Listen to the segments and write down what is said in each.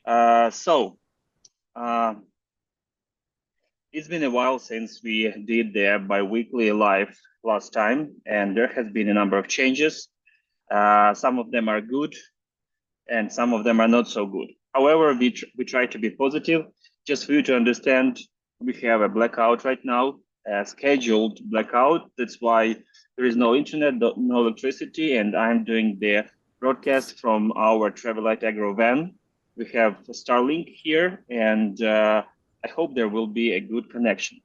Uh, so, uh, it's been a while since we did the bi-weekly live last time, and there has been a number of changes. Some of them are good, and some of them are not so good. However, we try to be positive. Just for you to understand, we have a blackout right now, a scheduled blackout. That's why there is no internet, no electricity, and I'm doing the broadcast from our Travelite Agro van. We have Starlink here, and I hope there will be a good connection.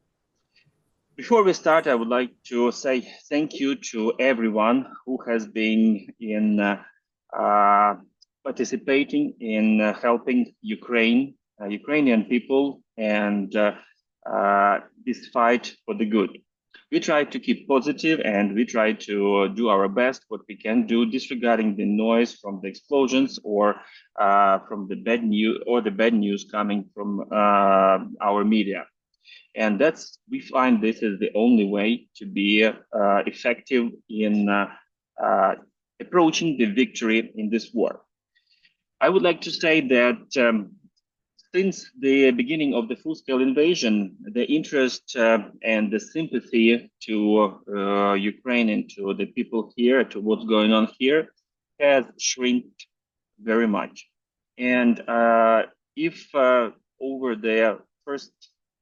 Before we start, I would like to say thank you to everyone who has been in uh, participating in helping Ukrainian people, and this fight for the good. We try to keep positive and we try to do our best what we can do, disregarding the noise from the explosions or from the bad news coming from our media. And that's we find this is the only way to be effective in approaching the victory in this war. I would like to say that since the beginning of the full-scale invasion, the interest and the sympathy to Ukraine and to the people here, to what's going on here, has shrinked very much. And if over the first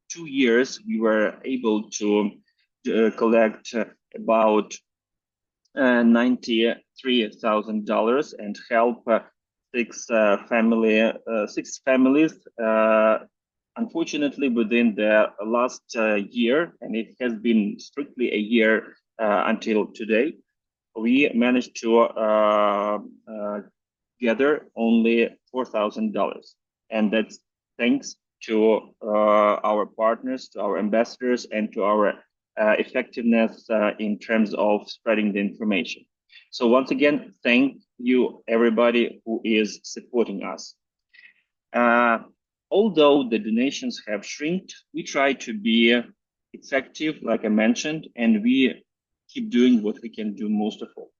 2 years we were able to collect about $93,000 and help six families. Unfortunately, within the last year, and it has been strictly a year until today, we managed to gather only $4,000, and that's thanks to our partners, to our ambassadors, and to our effectiveness in terms of spreading the information. So once again, thank you everybody who is supporting us. Uh, Although the donations have shrinked, we try to be effective, like I mentioned, and we keep doing what we can do most of all.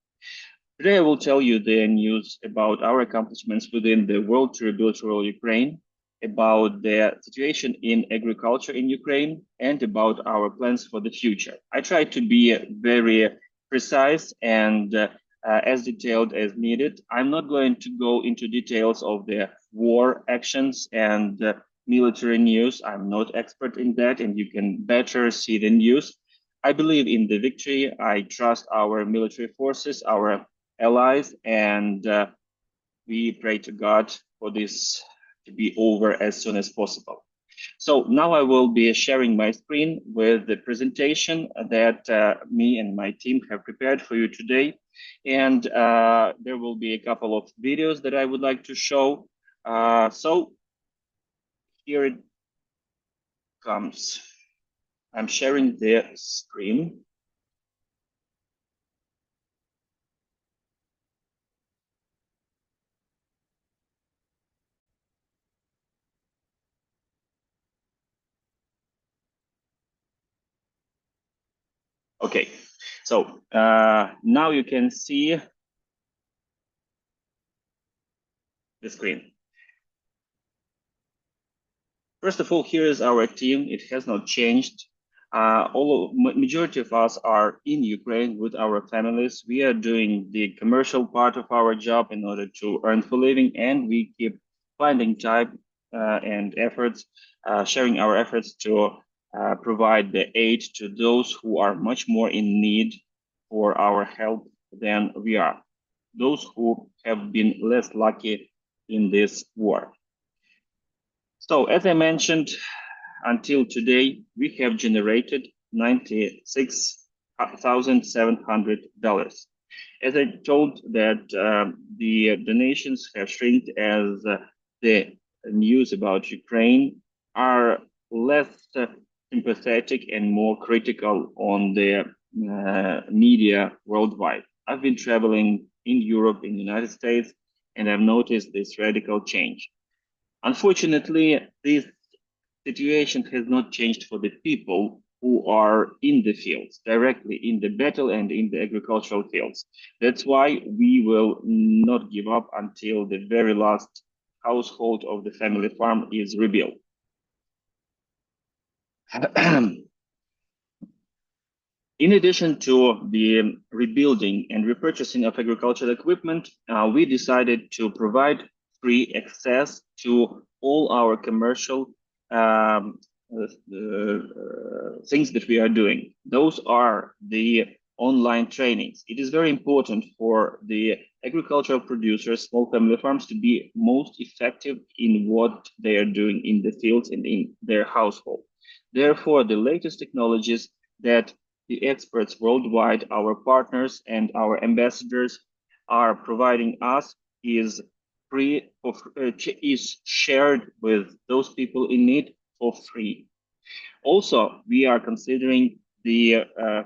Today, I will tell you the news about our accomplishments within the World to Rebuild Rural Ukraine, about the situation in agriculture in Ukraine, and about our plans for the future. I try to be very precise and as detailed as needed. I'm not going to go into details of the war actions and military news. I'm not expert in that, and you can better see the news. I believe in the victory. I trust our military forces, our allies, and we pray to God for this to be over as soon as possible. So now I will be sharing my screen with the presentation that me and my team have prepared for you today. And there will be a couple of videos that I would like to show. So here it comes. I'm sharing the screen. Okay, so now you can see the screen. First of all, here is our team. It has not changed. Majority of us are in Ukraine with our families. We are doing the commercial part of our job in order to earn for living, and we keep finding time and efforts, sharing our efforts to provide the aid to those who are much more in need for our help than we are, those who have been less lucky in this war. So as I mentioned, until today, we have generated $96,700. As I told that the donations have shrinked as the news about Ukraine are less sympathetic and more critical on the media worldwide. I've been traveling in Europe, in the United States, and I've noticed this radical change. Unfortunately, this situation has not changed for the people who are in the fields, directly in the battle and in the agricultural fields. That's why we will not give up until the very last household of the family farm is rebuilt. In addition to the rebuilding and repurchasing of agricultural equipment, we decided to provide free access to all our commercial things that we are doing. Those are the online trainings. It is very important for the agricultural producers, small family farms, to be most effective in what they are doing in the fields and in their household. Therefore, the latest technologies that the experts worldwide, our partners and our ambassadors are providing us is free of, is shared with those people in need for free. Also, we are considering the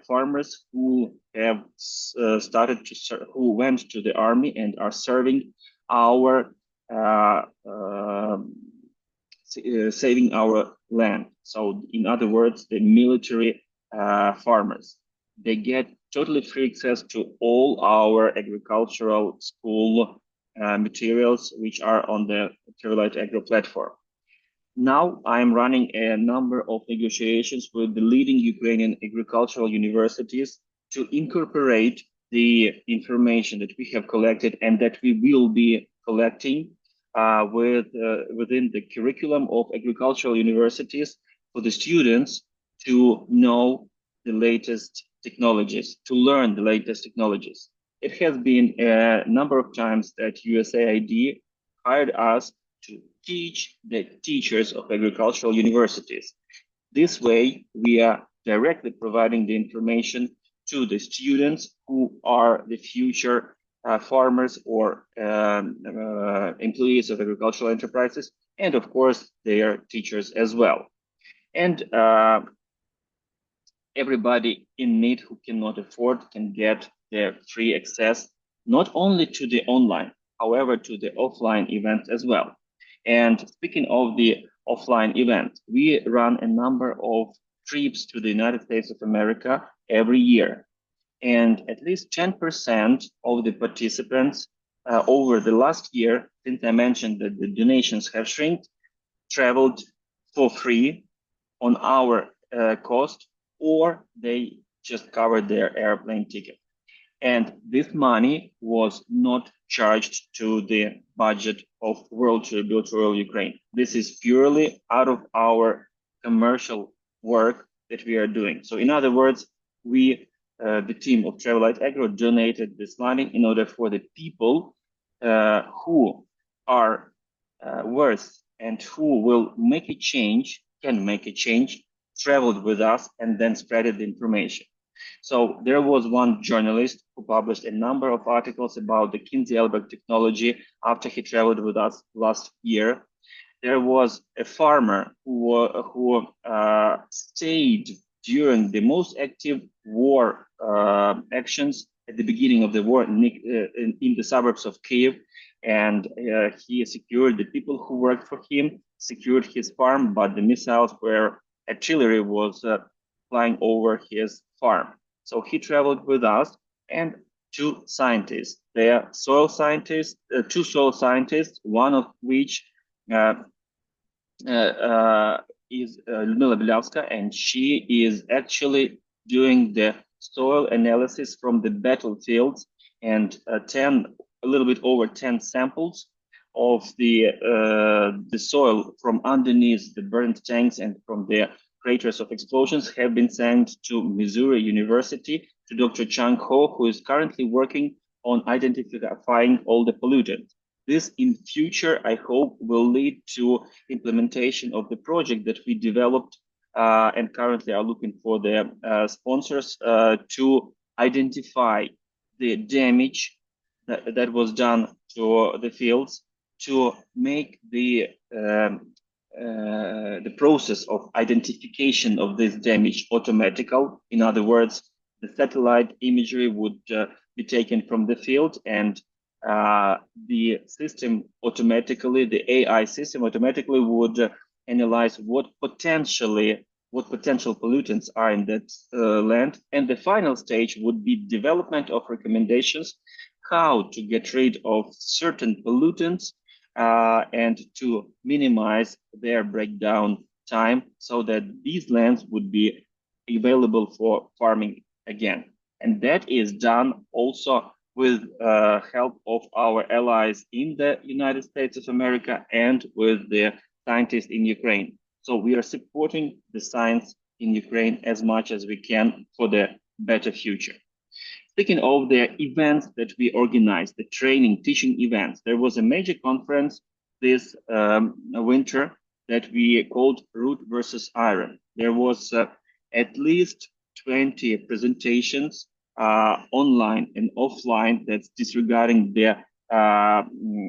farmers who have started to who went to the army and are serving our saving our land. So, in other words, the military farmers. They get totally free access to all our agricultural school materials, which are on the Travelite Agro platform. Now I'm running a number of negotiations with the leading Ukrainian agricultural universities to incorporate the information that we have collected and that we will be collecting within the curriculum of agricultural universities for the students to know the latest technologies, to learn the latest technologies. It has been a number of times that USAID hired us to teach the teachers of agricultural universities. This way, we are directly providing the information to the students who are the future farmers or employees of agricultural enterprises, and of course, their teachers as well. And everybody in need who cannot afford can get their free access, not only to the online, however, to the offline events as well. And speaking of the offline event, we run a number of trips to the United States of America every year. And at least 10% of the participants over the last year, since I mentioned that the donations have shrunk, traveled for free on our cost, or they just covered their airplane ticket. And this money was not charged to the budget of World to Rebuild Rural Ukraine. This is purely out of our commercial work that we are doing. So in other words, we, the team of Travelite Agro, donated this money in order for the people who are worth and who will make a change, can make a change, traveled with us and then spreaded the information. So there was one journalist who published a number of articles about the Kinsey-Elberg technology after he traveled with us last year. There was a farmer who stayed during the most active war actions at the beginning of the war in the suburbs of Kiev, and he secured the people who worked for him, secured his farm, but the missiles were artillery was flying over his farm. So he traveled with us and two scientists. They are soil scientists, two soil scientists, one of which is Ludmila Bilyavska, and she is actually doing the soil analysis from the battlefields and a little bit over 10 samples of the soil from underneath the burned tanks and from the craters of explosions have been sent to Missouri University to Dr. Chang Ho, who is currently working on identifying all the pollutants. This in future, I hope, will lead to implementation of the project that we developed and currently are looking for the sponsors to identify the damage that was done to the fields, to make the process of identification of this damage automatical. In other words, the satellite imagery would be taken from the field, and the system automatically, the AI system automatically would analyze what potential pollutants are in that land. And the final stage would be development of recommendations how to get rid of certain pollutants and to minimize their breakdown time so that these lands would be available for farming again. And that is done also with help of our allies in the United States of America and with the scientists in Ukraine. So we are supporting the science in Ukraine as much as we can for the better future. Speaking of the events that we organized, the training, teaching events, there was a major conference this winter that we called Root versus Iron. There was at least 20 presentations online and offline that's disregarding the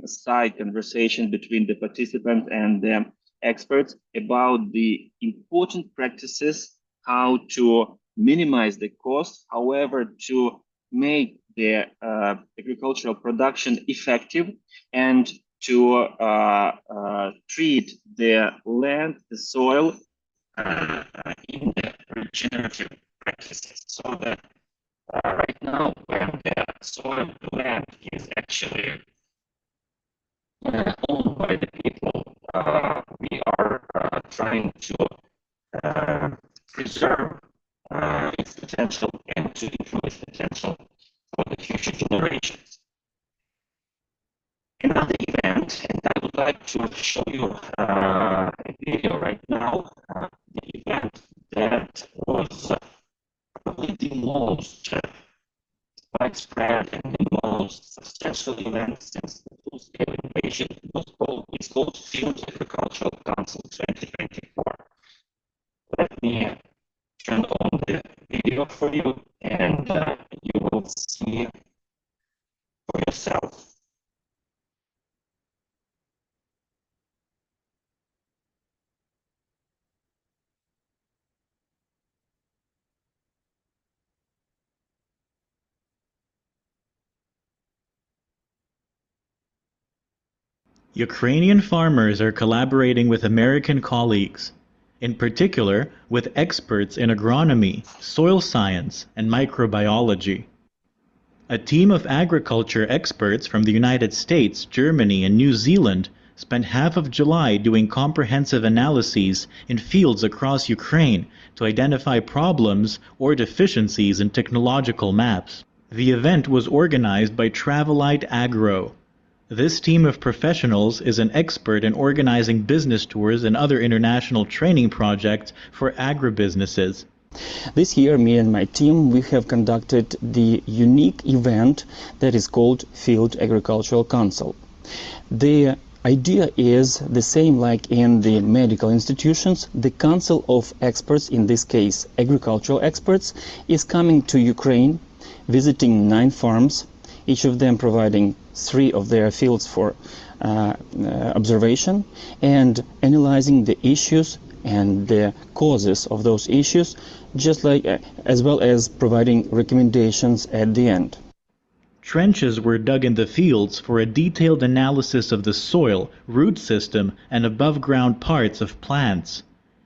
side conversation between the participants and the experts about the important practices, how to minimize the costs, however, to make the agricultural production effective and to treat the land, the soil in the regenerative practices. So that right now, when the soil, the land is actually owned by the people, we are trying to preserve its potential and to improve its potential for the future generations. Another event, and I would like to show you a video right now, the event that was probably the most widespread and the most substantial event since the full-scale invasion. It's called Field Agricultural Council 2024. Let me turn on the video for you, and you will see for yourself. Ukrainian farmers are collaborating with American colleagues, in particular with experts in agronomy, soil science, and microbiology. A team of agriculture experts from the United States, Germany, and New Zealand spent half of July doing comprehensive analyses in fields across Ukraine to identify problems or deficiencies in technological maps. The event was organized by Travelite Agro. This team of professionals is an expert in organizing business tours and other international training projects for agribusinesses. This year, me and my team, we have conducted the unique event that is called Field Agricultural Council. The idea is the same like in the medical institutions. The Council of Experts, in this case agricultural experts, is coming to Ukraine, visiting 9 farms, each of them providing 3 of their fields for observation, and analyzing the issues and the causes of those issues, just like as well as providing recommendations at the end. Trenches were dug in the fields for a detailed analysis of the soil, root system, and above-ground parts of plants.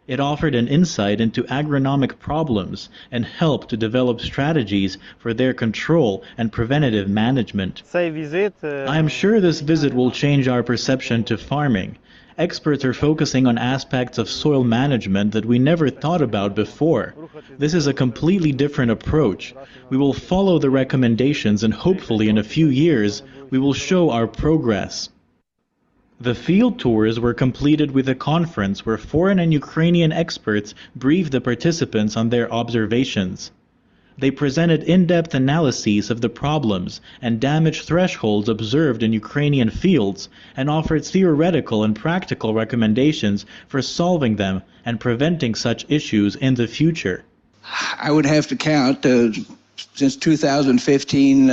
It offered an insight into agronomic problems and helped to develop strategies for their control and preventative management. I am sure this visit will change our perception to farming. Experts are focusing on aspects of soil management that we never thought about before. This is a completely different approach. We will follow the recommendations and hopefully in a few years we will show our progress. The field tours were completed with a conference where foreign and Ukrainian experts briefed the participants on their observations. They presented in-depth analyses of the problems and damage thresholds observed in Ukrainian fields and offered theoretical and practical recommendations for solving them and preventing such issues in the future. I would have to count since 2015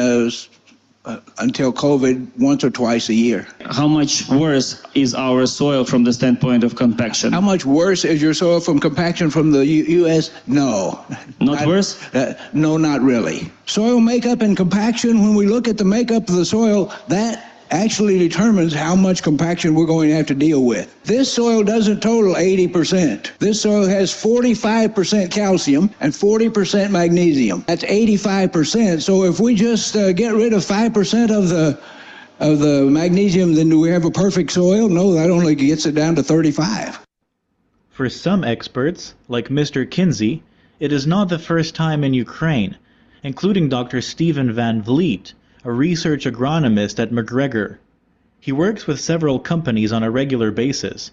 until COVID once or twice a year. How much worse is our soil from the standpoint of compaction? How much worse is your soil from compaction from the U.S.? No. Not worse? No, not really. Soil makeup and compaction, when we look at the makeup of the soil, that actually determines how much compaction we're going to have to deal with. This soil doesn't total 80%. This soil has 45% calcium and 40% magnesium. That's 85%. So if we just get rid of 5% of the of the magnesium, then do we have a perfect soil? No, that only gets it down to 35. For some experts, like Mr. Kinsey, it is not the first time in Ukraine, including Dr. Stephen Van Vliet, a research agronomist at McGregor. He works with several companies on a regular basis.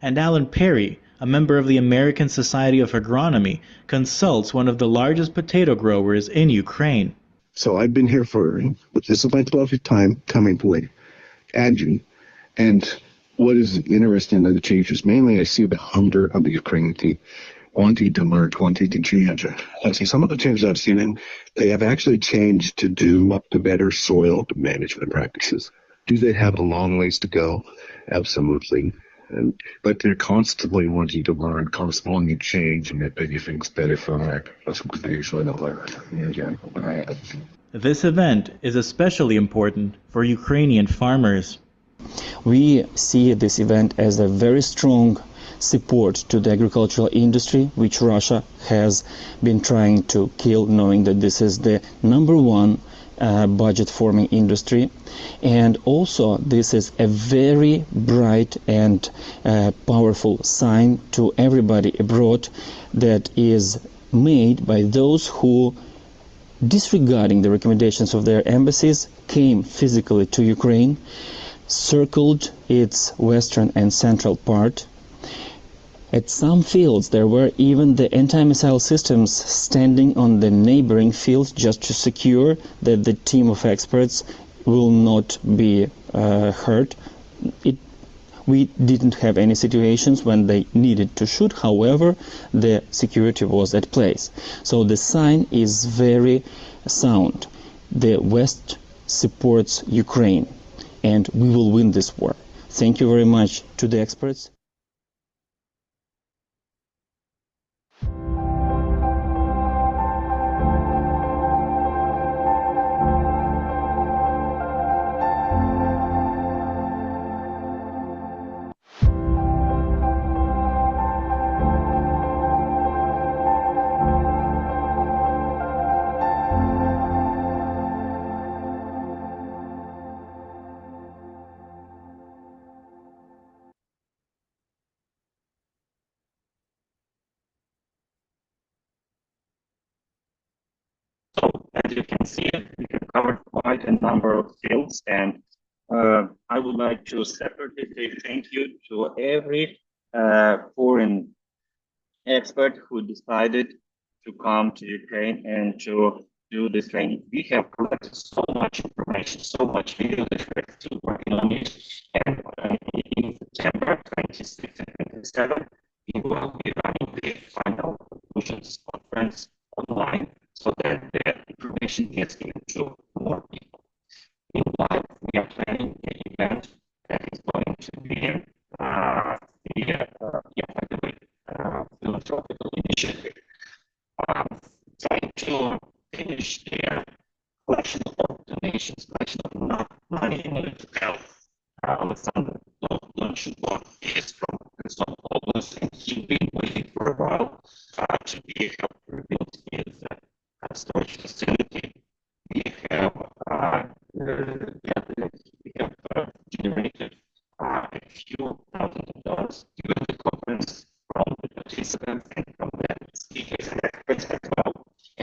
And Alan Perry, a member of the American Society of Agronomy, consults one of the largest potato growers in Ukraine. So I've been here this is my 12th time coming to Adjun. And what is interesting in the changes, mainly I see the hunger of the Ukrainian team, wanting to learn, wanting to change. I see some of the changes I've seen, and they have actually changed to do up to better soil management practices. Do they have a long ways to go? Absolutely. But they're constantly wanting to learn, constantly change, and making things better for them. That's what they usually don't learn. This event is especially important for Ukrainian farmers. We see this event as a very strong support to the agricultural industry, which Russia has been trying to kill, knowing that this is the number one budget forming industry. And also this is a very bright and powerful sign to everybody abroad that is made by those who, disregarding the recommendations of their embassies, came physically to Ukraine, circled its western and central part. At some fields there were even the anti-missile systems standing on the neighboring fields just to secure that the team of experts will not be hurt. We didn't have any situations when they needed to shoot, however, the security was at place. So the sign is very sound. The West supports Ukraine, and we will win this war. Thank you very much to the experts. So as you can see, we have covered quite a number of fields, and I would like to separately say thank you to every foreign expert who decided to come to Ukraine and to do this training. We have collected so much information, so much video that we're still working on it. And in September 26 and 27, we will be running the final conclusions conference online so that the information gets given to more people. Meanwhile, we are planning the event that is going to be philosophical initiative, trying to finish their collection of donations, collection of enough money in order to help Alexander Lunchenko is from Kherson Oblast, and he's been waiting for a while to be helped rebuild his storage facility. We have generated a few $1,000 during the conference from the participants and from the speakers and experts as well.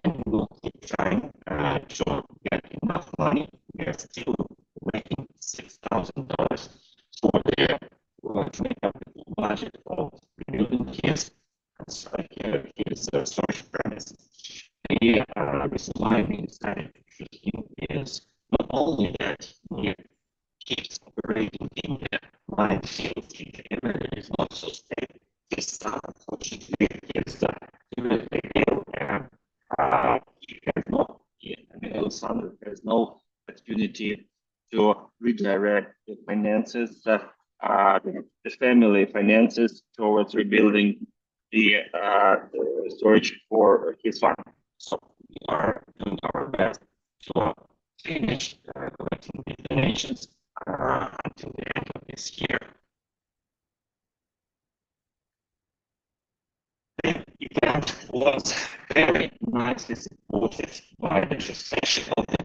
And we will keep trying to get enough money. We are still waiting $6,000 for the to make up the full budget of rebuilding his storage premises. The reason why we decided to choose him is not only that he keeps operating in the minefield in the area that is not so stable. His unfortunately his really ill, and he has no, Alexander has no opportunity to redirect the finances, the family finances towards rebuilding the storage for his farm. So we are doing our best to finish collecting the donations until the end of this year. The event was very nicely supported by the session of the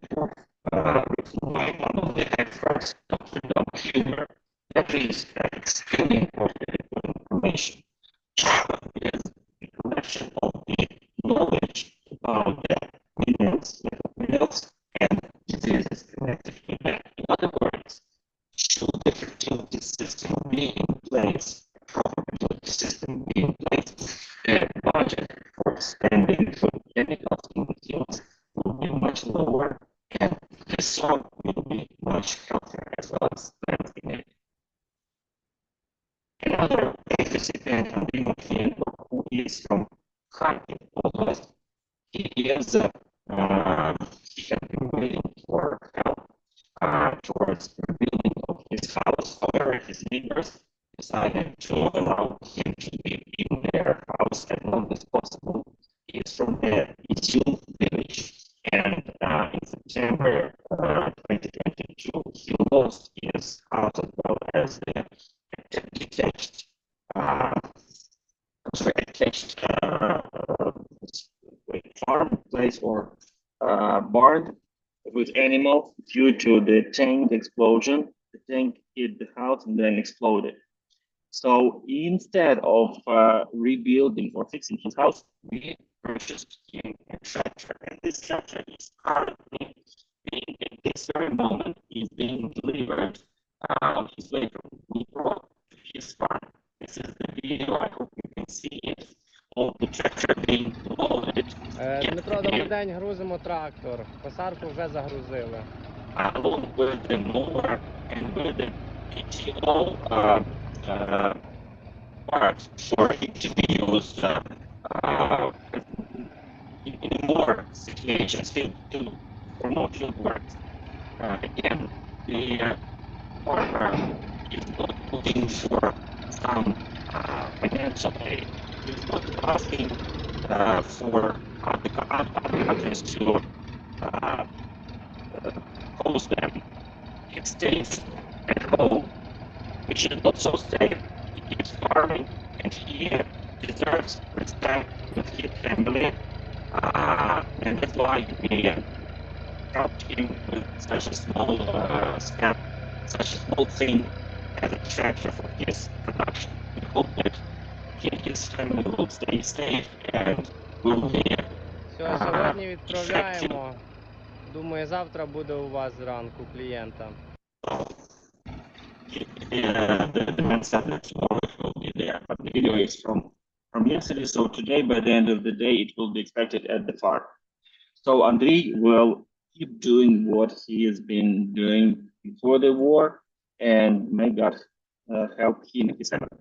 my one of the experts, Dr. Don Huber, that is extremely important information. Is the collection of the knowledge about the minerals, minerals and diseases connected with them. In other words, should the fertility system be in place, proper fertility system be in place, the budget for spending for chemicals in the fields will be much lower and the soil will be much healthier as well as plants in it. Another participant on the European who is from Kharkiv Oblast, he is he had been waiting for help towards rebuilding of his house. However, his neighbors decided to allow him to live in their house as long as possible. He is from the Izyum village, and in September 2022, he lost his house as well as the attached farm place or barn with animals due to the tank explosion. The tank hit the house and then exploded. So instead of rebuilding or fixing his house, we purchased him a tractor, and this tractor is currently being, at this very moment, is being delivered on his way from Dnipro to his farm. This is the video. I hope you can see it. Of the tractor being loaded. Дмитро, добрий день, грузимо трактор. Косарку вже загрузили. Along with the mower and with the PTO parts for it to be used in more situations to promote field work. Again, the farmer is not looking for some financial aid. He's not asking for other countries to host them. He stays at home, which is not so safe. He keeps farming, and he deserves respect with his family. And that's why we helped him with such a small step, such a small thing as a tractor for his production. We hope that he and his family will stay safe and will be. Все, сьогодні відправляємо. Думаю, завтра буде у вас зранку клієнта. The man said that tomorrow it will be there, but the video is from yesterday, so today by the end of the day it will be expected at the farm. So Andriy will keep doing what he has been doing before the war, and may God help him in his effort.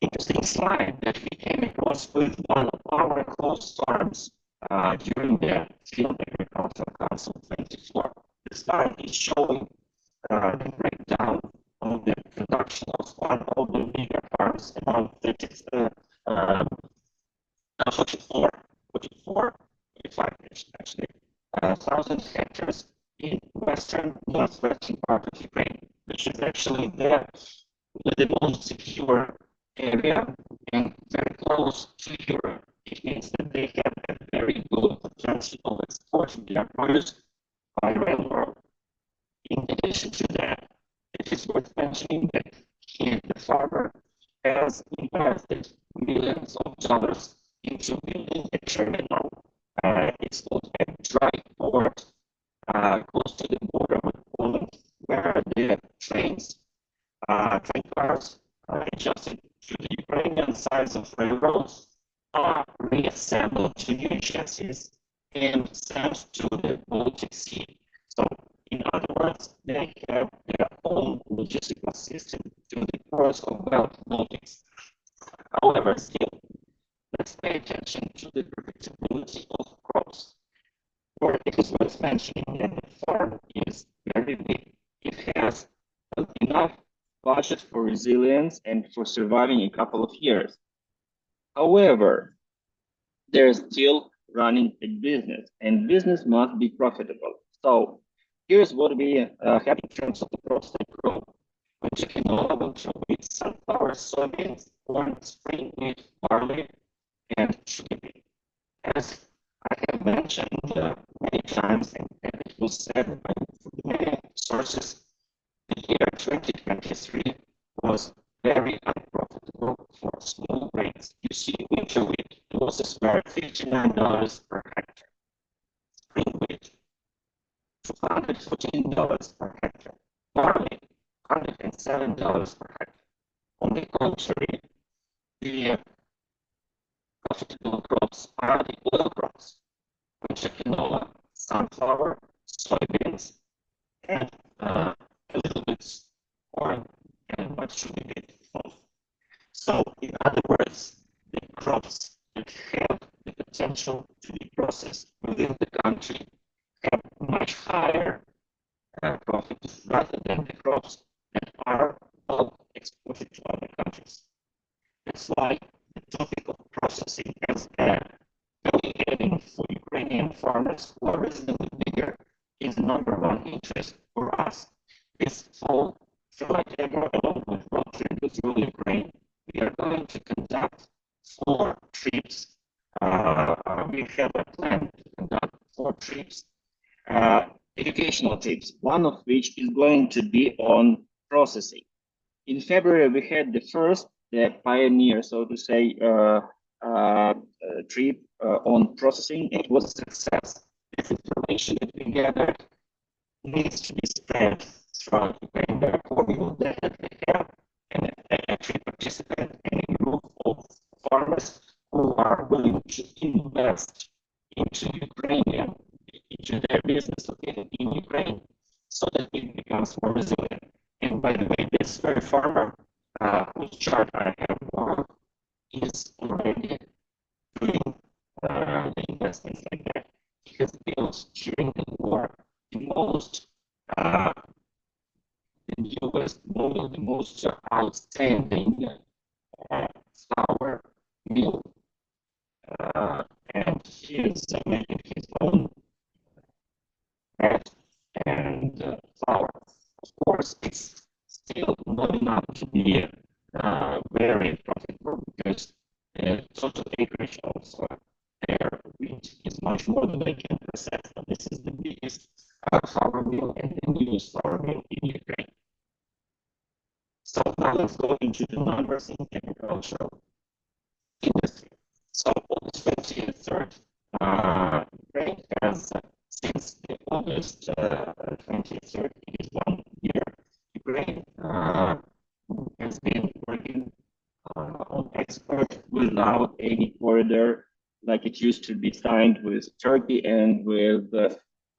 Interesting slide that we came across with one of our close farms during the Field Agricultural Council 24. The slide is showing the breakdown of the production of one of the bigger farms among 44, 45 actually, 1,000 hectares in northwestern part of Ukraine, which is actually the most secure area and very close to Europe. It means that they have a very good potential of exporting their produce by railroad. In addition to that, it is worth mentioning that he, the farmer, has invested millions of dollars into building a terminal. It's called a dry port close to the border with Poland, where the train cars adjusted to the Ukrainian size of railroads are reassembled to new chassis and sent to the Baltic Sea. So, in other words, they have their own logistical system to the ports of Baltics. However, still, let's pay attention to the predictability of crops. For it is worth mentioning that the farm is very big. It has enough budget for resilience and for surviving a couple of years. However, they're still running a business, and business must be profitable. So here's what we have in terms of the crops they grow. We're talking about wheat, sunflower, soybeans, corn, spring wheat, barley, and sugar beet. As I have mentioned many times, and was said by many sources, the year 2023 was very unprofitable for small grains. You see, winter wheat losses were $59 per hectare. Spring wheat, $214 per hectare. Barley, $107 per hectare. On the contrary, the profitable crops are the oil crops, which are canola, sunflower, soybeans, and a little bit corn and much sugar beet. So, in other words, the crops that have the potential to be processed within the country have much higher profits rather than the crops that are all exported to other countries. That's why the topic of processing as a value adding for Ukrainian farmers who are reasonably bigger is number one interest for us. This fall, Select Agro, along with Rotary Industrial Ukraine, we are going to conduct 4 trips. We have a plan to conduct 4 trips, educational trips, one of which is going to be on processing. In February, we had the first, the pioneer, so to say, trip on processing. It was a success. This information that we gathered needs to be spread throughout Ukraine. Therefore, we will definitely have an actual participant in a group of farmers who are willing to invest into Ukrainian, into their business located in Ukraine, so that it becomes more resilient. And by the way, this very farmer whose chart I have on is already doing the investments like that. He has built during the war the most the most outstanding flour mill, and he is making his own bread and flour. Of course, it's still not enough to be very profitable because the total acreage of their wheat is much more than they can process. But this is the biggest flour mill and the newest flour mill in Ukraine. So now let's go into the numbers in agricultural industry. So August 23rd, Ukraine has, since the August 23rd, it is 1 year, Ukraine has been working on export without any corridor like it used to be signed with Turkey and with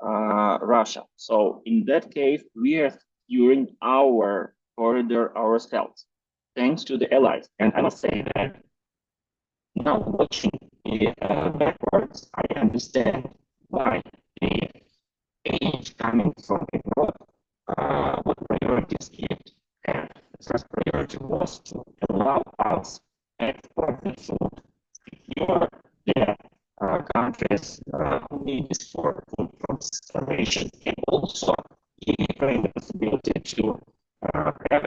Russia. So in that case, we are securing our corridor ourselves, thanks to the allies. And I must say that now watching the backwards, I understand why the aid coming from abroad, what priorities it had. The first priority was to allow us export the food, secure the countries who need this for food from starvation, and also give Ukraine the possibility to have a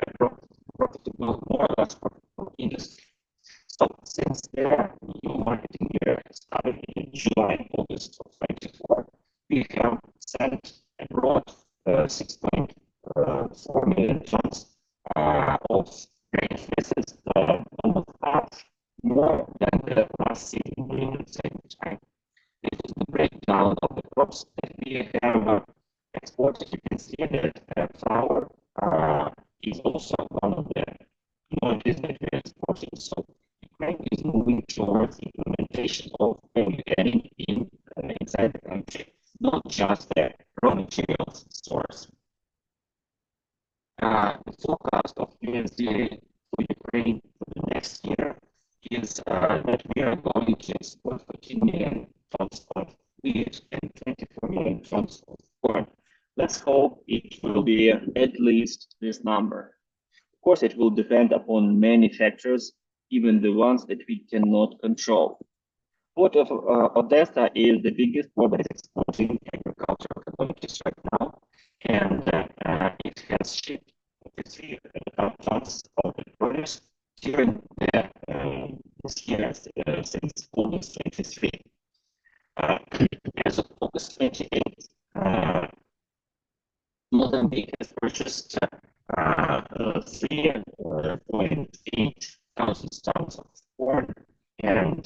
profitable, more or less profitable industry. So since the new marketing year started in July, August of 24, we have sent abroad 6.4 million tons of grain. This is almost half more than the last season during the same time. This is the breakdown of the crops that we have exported. You can see that flour is also one of the commodities that we are exporting. So Ukraine is moving towards implementation of value adding inside the country, not just the raw materials source. The forecast of USDA for Ukraine for the next year is that we are going to export 14 million tons of wheat and 24 million tons of corn. Let's hope it will be at least this number. Of course, it will depend upon many factors, even the ones that we cannot control. Port of Odessa is the biggest port that is exporting agricultural commodities right now, and it has shipped 53 tons of the produce during this year since August 23. As of August 28, 8,000 tons of corn and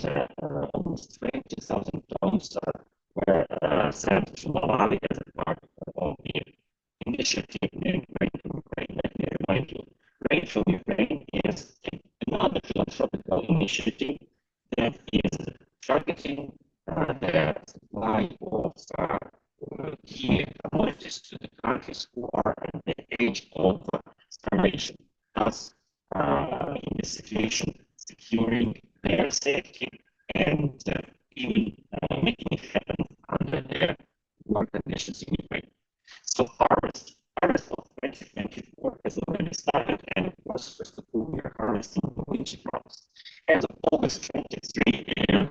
almost 20,000 tons were sent to Malawi as a part of the initiative named Grain from Ukraine. Let me remind you, Grain from Ukraine is another philanthropical initiative that is targeting the supply of key commodities to the countries who are at the edge of starvation, thus in this situation securing their safety and even making it happen under the war conditions in Ukraine. So harvest of 2024 has already started, and of course, first of all, we are harvesting the winter crops. As of August 23, and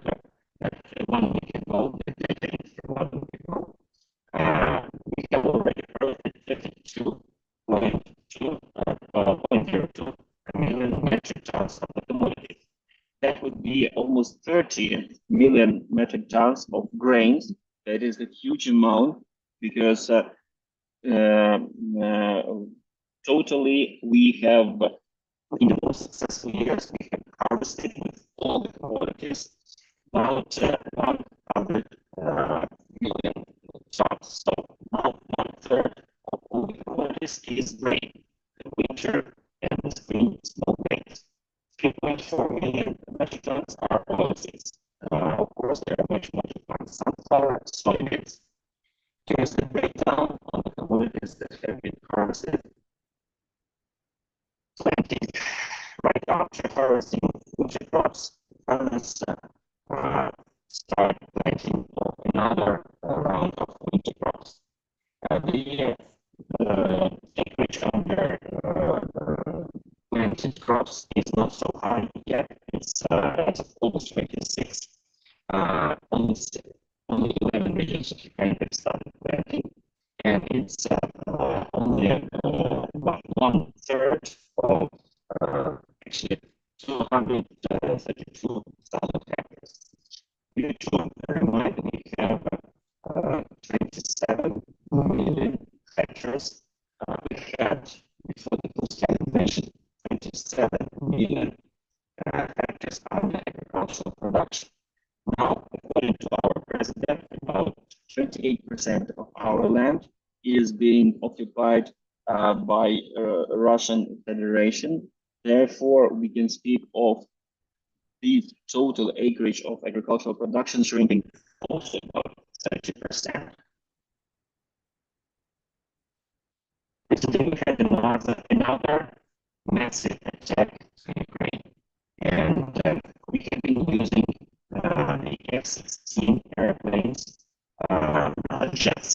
1 week ago, the data is from 1 week ago, we have already harvested 32.02 million metric tons of the commodities. That would be almost 30 million metric tons of grains. That is a huge amount because totally we have, in the most successful years, we have harvested with all the commodities about 100 million tons. So now 1/3 of all the commodities is grain. The winter and the spring small grains. 3.4 million metric tons are oilseeds. Of course, there are much more to find: sunflower, soybeans. Here's the breakdown on the commodities that have been harvested. Planting right after harvesting winter crops, farmers start planting another round of winter crops. The acreage under planted crops is not so high yet. It's as of August 26. Only 11 regions of Ukraine have started planting, and it's only about 1/3 of actually 232,000 hectares. You to remind, we have 27 million hectares. We had, before the full-scale invasion, 27 million hectares under agricultural production. Now, according to our president, about 28% of our land is being occupied by Russian Federation. Therefore, we can speak of the total acreage of agricultural production shrinking also about 30%. Recently, we had another massive attack on Ukraine, and we have been using the F-16 airplanes, jets,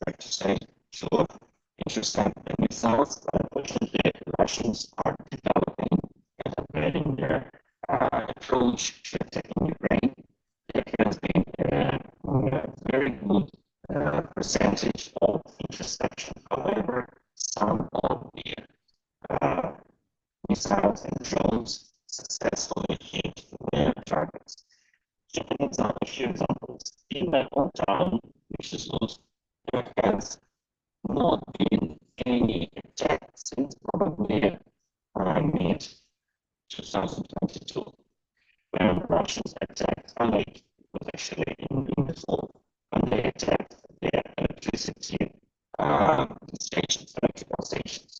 like to say, to intercept the missiles. Unfortunately, the Russians are developing and upgrading their approach to attacking Ukraine. There has been a very good percentage of interception. However, some of the missiles and drones successfully hit their targets. So, a few examples. In my hometown, which is Luz, there has not been any attack since probably mid 2022, when Russians attacked Alek. It was actually in the fall when they attacked the electricity stations, electrical stations.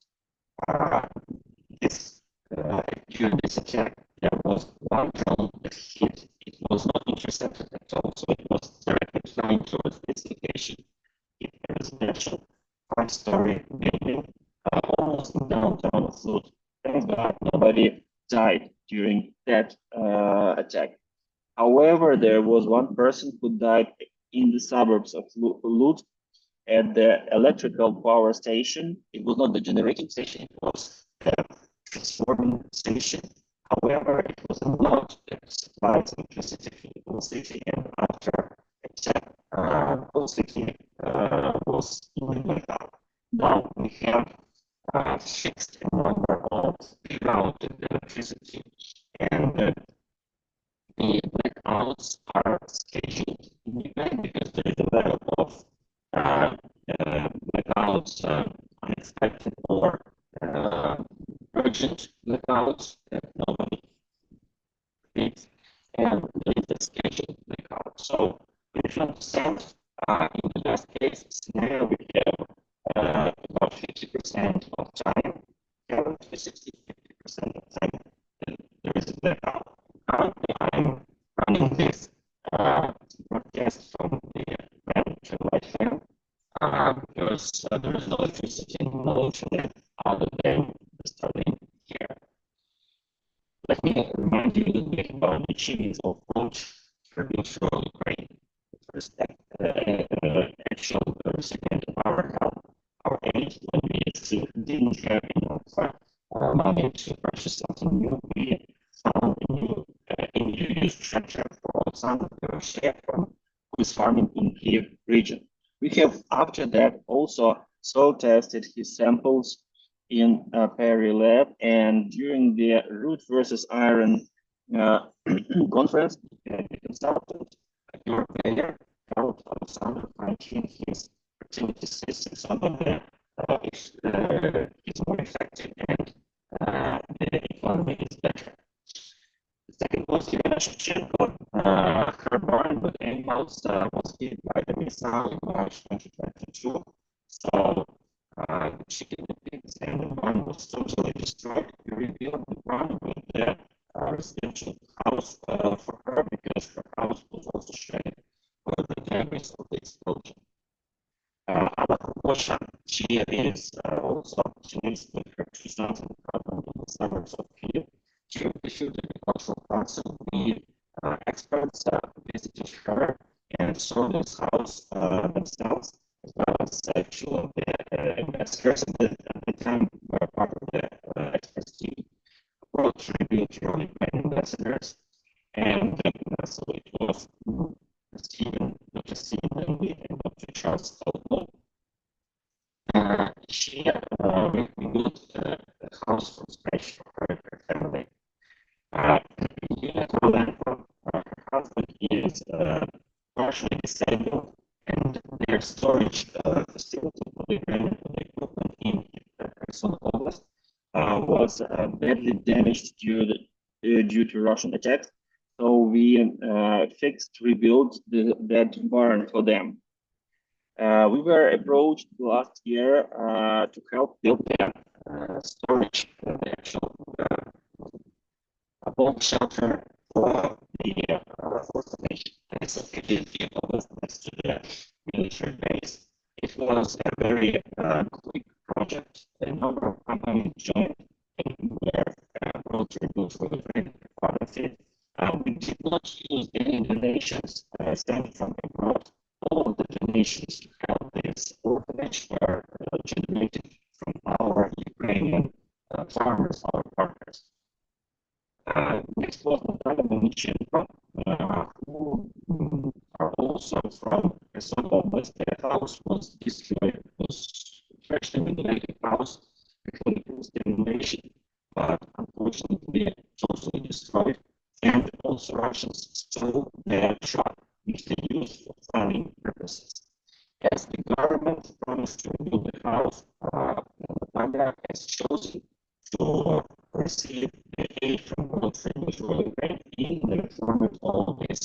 During this attack, there was one drone that hit. It was not intercepted at all, so it was directly flying towards this location. It was a residential 5-story building almost in downtown of Lod. Thank God nobody died during that attack. However, there was one person who died in the suburbs of Lod at the electrical power station. It was not the generating station, it was the transforming station. However, it was not that supplied electricity for the whole city, and after attack, whole city was in blackout. Now we have fixed a number of rerouted electricity, and the blackouts are scheduled in event because there is a level of blackouts, unexpected or urgent blackouts and there is a scheduled blackout. So if you understand, in the best case scenario, we have about 50% of time, currently 60-50% of time, there is a blackout. Currently, I'm running this broadcast from the vent right here because there is no electricity and no internet other than the Starlink here. Let me remind you a little bit about the achievements of launch tribute for Ukraine. First step, actual recipient of our aid when we didn't have enough money to purchase something new. We found a new used tractor for Alexander Shefron, who is farming in Kiev region. We have after that also soil tested his samples in Perry Lab, and during the root versus iron conference, the consultant, your player, Carol Alexander, fine-tuned his fertility systems on the is more effective and the economy is better. The second was Irina Shevchenko. Her barn with animals was hit by the missile in March 2022. So the chicken, the pigs, and the barn was totally destroyed. We rebuilt the barn with the residential house for her because her house was also shredded for the damage of the explosion. Anna Kukosha, she is also opportunist with her 2000 problem in the suburbs of Kiev. She issued the agricultural council. The experts visited her and saw this house themselves, as well as actually the investors at the time were part of the experts team. Wrote tribute to early ambassadors, and so it was Stephen, Dr. Stephen Langley, and Dr. Charles Outlaw. She rebuilt the house from scratch for her and her family. Unit Orlando, her husband is partially disabled, and their storage facility for the equipment in Kherson Oblast was badly damaged due to Russian attacks. So we rebuilt that barn for them. We were approached last year to help build their storage, the actual bomb shelter for the fortification. It's a facility next to the military base. It was a very quick project. A number of companies joined and were brought to rebuild for the very part of it. We did not use any donations stemming from abroad. All of the donations to help this orphanage were generated from our Ukrainian farmers, our partners. Next was Natalia Monichenko, who are also from Kherson Oblast. Their house was destroyed, was freshly renovated house, including demolition, but unfortunately totally destroyed. And also Russians stole their truck, which they used for farming purposes. As the government promised to rebuild the house, Natalia has chosen to receive the aid from World Trade World Bank in the format of this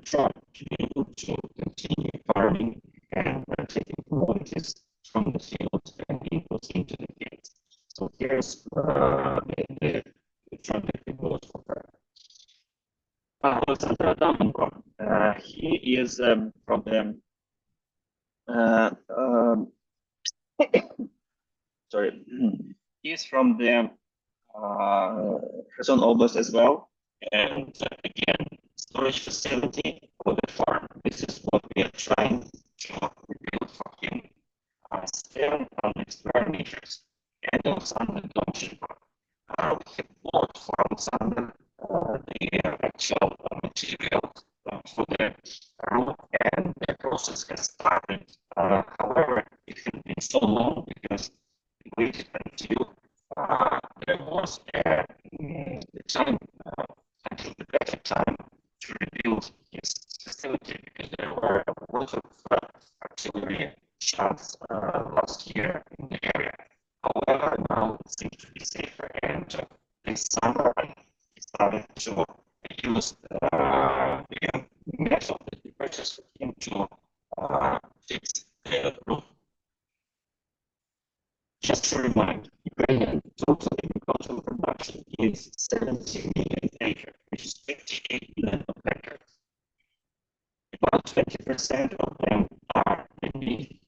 truck to be able to continue farming and taking commodities from the field and inputs into the fields. So here's the truck that we bought for her. Alexander Adamenko, he is from the sorry, he is from the Kherson Oblast as well, and again, storage facility for the farm. This is what we are trying to rebuild for him. Still on experimenters, and Alexander Domchenko. We have bought for Alexander the actual material for the root, and the process has started. However, it has been so long because we waited until there was the time, until the better time to rebuild his facility, because there were a lot of artillery shots last year in the area. However, now it seems to be safer, and this summer he started to use production is 70 million acres, which is 58 million hectares. About 20% of them are big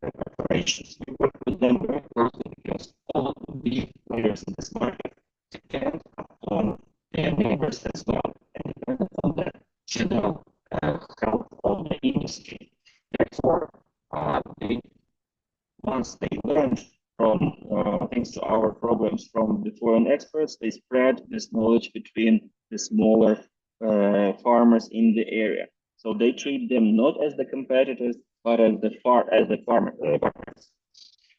corporations. We work with them very closely because all of the big players in this market depend upon their neighbors as well, and depend upon the general health of the industry. Therefore, once they learned from, thanks to our programs from the foreign experts, they spread this knowledge between the smaller farmers in the area. So they treat them not as the competitors, but as the farmers.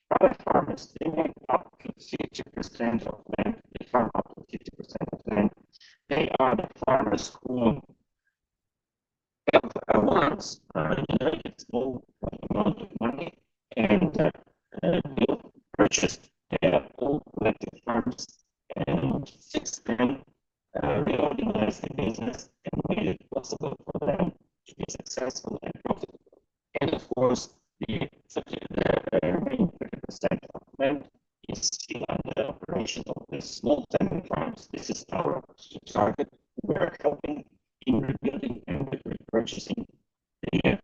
Private farmers, they make up to 50% of land. They farm up to 50% of land. They are the farmers who have once generated small amount of money and will purchase their old collective farms and fix them, reorganize the business, and make it possible for them to be successful and profitable. And of course, the remaining 30% of land is still under operation of the small family farms. This is our key target. We're helping in rebuilding and repurchasing the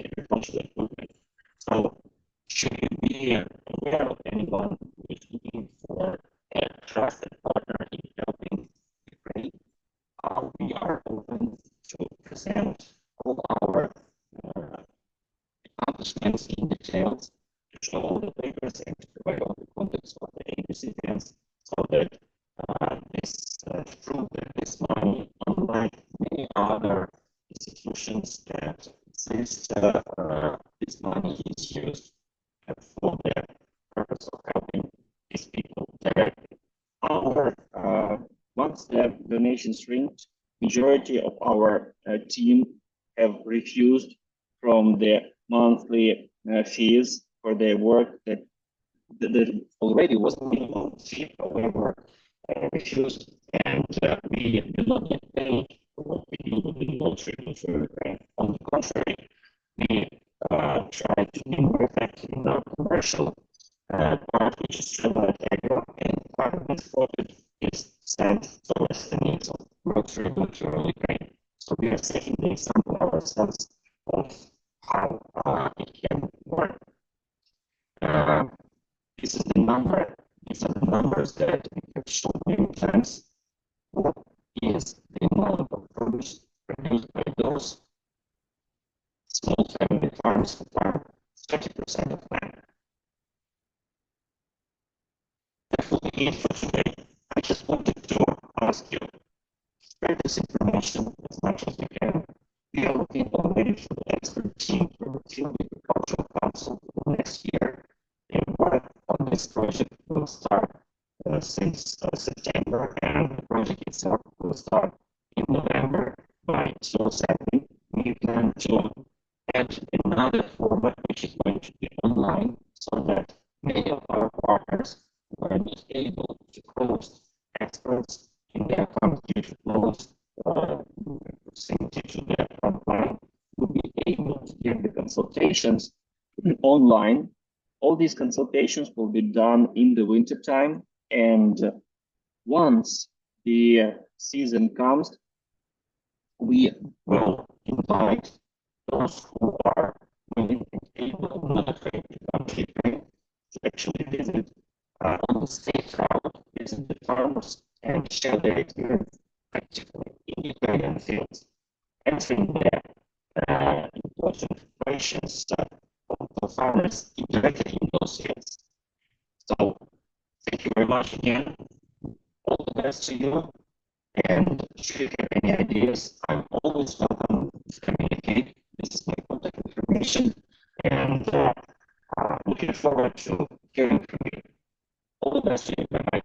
agricultural equipment. So, should you be aware of anyone who is looking for a trusted partner in helping Ukraine, we are open to present all our accomplishments in details, to show all the papers and to provide all the context of the aid recipients, so that this prove that this money, unlike many other institutions that exist, this money is used for the purpose of helping these people directly. Once the donations shrinked, majority of our team have refused from the monthly fees for their work that already was minimum fee for their work refused, and we do not get paid for what we do with the treatment for Ukraine. On the contrary, we try to be more effective in our commercial part, which is Tribal Agro, and part of this profit is sent towards the needs of grocery goods for Ukraine. So we are setting the example ourselves of how it can work. This is the number. These are the numbers that we have shown many times. What is the amount of produce produced by those small family farms who farm 30% of land? That will be it for today. I just wanted to ask you, spread this information as much as you can. We are looking already for the expert team for the Field Agricultural Council for next year. And work on this project will start since September, and the project itself will start in November. By so sadly, we plan to add another format which is going to be online, so that many of our partners who are not able to host experts in their farms due to close proximity to their front line will be able to give the consultations online. All these consultations will be done in the winter time, and once the season comes, we will invite those who are willing and able, not afraid to come to Ukraine, to actually visit on the state route, visit the farmers, and share their experience practically in Ukrainian fields, answering their important questions of farmers directly in those fields. So, thank you very much again. All the best to you. And should you have any ideas, I'm always welcome to communicate. This is my contact information. And looking forward to hearing from you. All the best to you. Bye-bye.